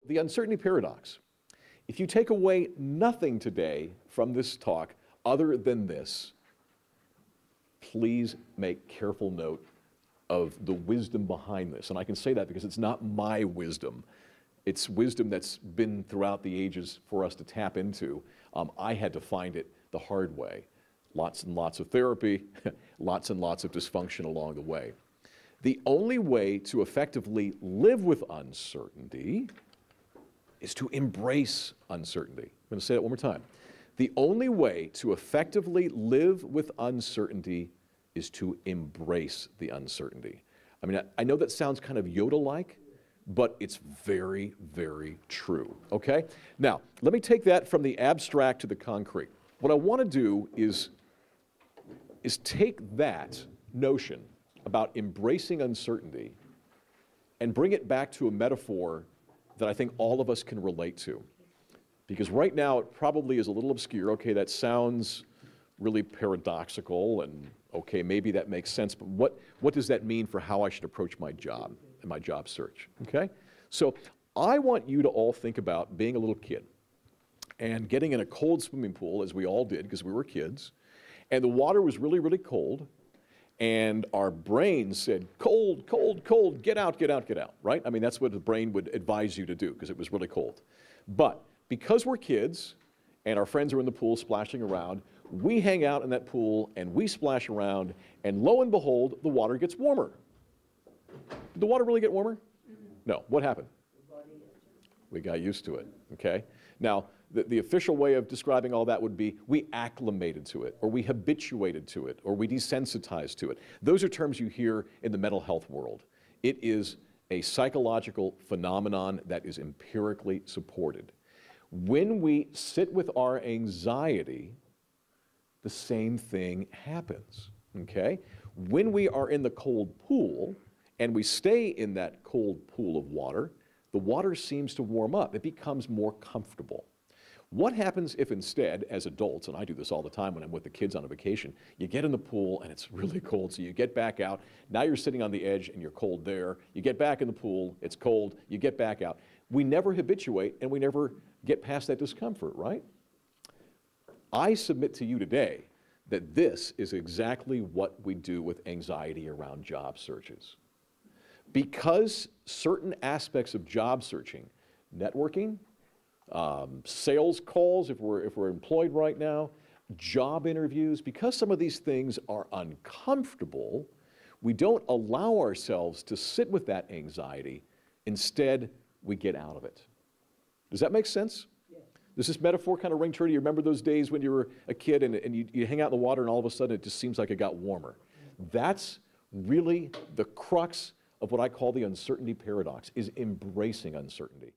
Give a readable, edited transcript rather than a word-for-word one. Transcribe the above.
The uncertainty paradox. If you take away nothing today from this talk other than this, please make careful note of the wisdom behind this. And I can say that because it's not my wisdom. It's wisdom that's been throughout the ages for us to tap into. I had to find it the hard way. Lots and lots of therapy, lots and lots of dysfunction along the way. The only way to effectively live with uncertainty is to embrace uncertainty. I'm going to say that one more time. The only way to effectively live with uncertainty is to embrace the uncertainty. I mean, I know that sounds kind of Yoda-like, but it's very, very true, okay? Now, let me take that from the abstract to the concrete. What I want to do is take that notion about embracing uncertainty and bring it back to a metaphor that I think all of us can relate to. Because right now it probably is a little obscure. Okay, that sounds really paradoxical, and okay, maybe that makes sense, but what does that mean for how I should approach my job and my job search, okay? So I want you to all think about being a little kid and getting in a cold swimming pool, as we all did because we were kids, and the water was really, really cold, and our brain said, cold, cold, cold, get out, get out, get out, right? I mean, that's what the brain would advise you to do because it was really cold. But because we're kids and our friends are in the pool splashing around, we hang out in that pool and we splash around, and lo and behold, the water gets warmer. Did the water really get warmer? No. What happened? We got used to it, okay? Now, the official way of describing all that would be we acclimated to it, or we habituated to it, or we desensitized to it. Those are terms you hear in the mental health world. It is a psychological phenomenon that is empirically supported. When we sit with our anxiety, the same thing happens, okay? When we are in the cold pool and we stay in that cold pool of water, the water seems to warm up. It becomes more comfortable. What happens if instead, as adults, and I do this all the time when I'm with the kids on a vacation, you get in the pool and it's really cold, so you get back out. Now you're sitting on the edge and you're cold there. You get back in the pool, it's cold, you get back out. We never habituate and we never get past that discomfort, right? I submit to you today that this is exactly what we do with anxiety around job searches. Because certain aspects of job searching, networking, sales calls if we're employed right now, job interviews, because some of these things are uncomfortable, we don't allow ourselves to sit with that anxiety. Instead, we get out of it. Does that make sense? Yeah. Does this metaphor kind of ring true to you? Remember those days when you were a kid and you hang out in the water and all of a sudden it just seems like it got warmer? That's really the crux of what I call the uncertainty paradox, is embracing uncertainty.